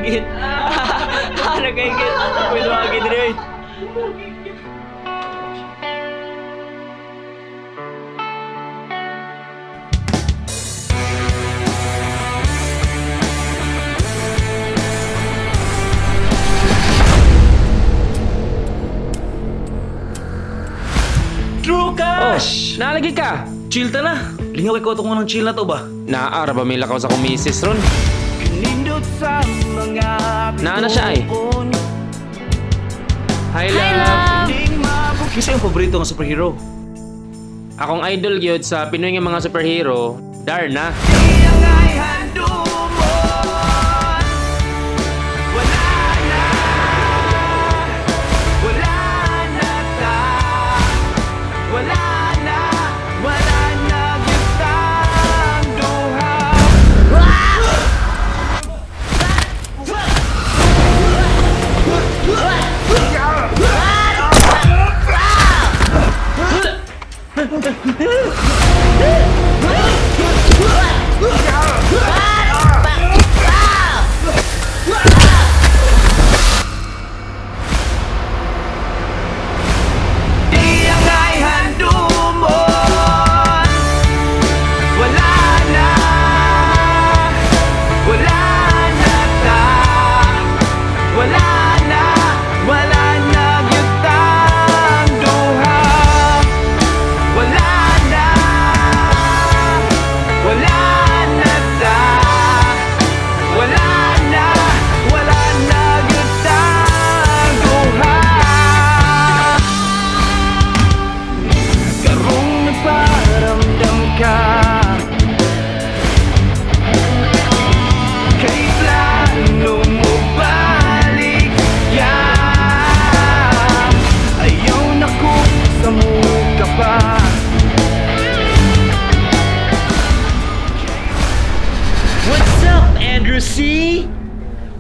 nagkaigit. Nagkaigit. Pwede makagit rin. True cash! Nalagi ka. Chill ta na. Lingaw ikaw itong ng chill na to ba? Naara ba may lakaw sa kumisis ron? Naana siya eh. Hi love. Kisa yung paborito ng superhero? Akong idol gyud sa Pinoy nga mga superhero, Darna.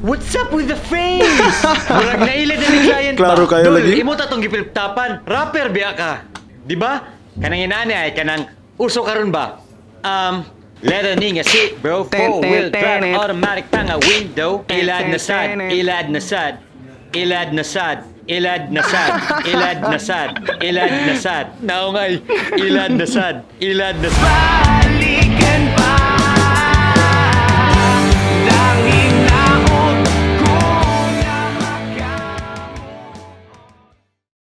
What's up with the face? Murag nailad na ni client Klaro ba? kayo Dol, lagi? imo tatong gipiltapan. Rapper biya ka. Di ba? Kanang inaani ay kanang uso karon ba? Leather nga seat bro. Four wheel drive automatic pa nga window. Ilad na sad. Ilad na sad. Ilad na sad. Ilad na sad. Ilad na sad. Ilad na sad. Naungay. Ilad na sad. Ilad na sad. Balikan pa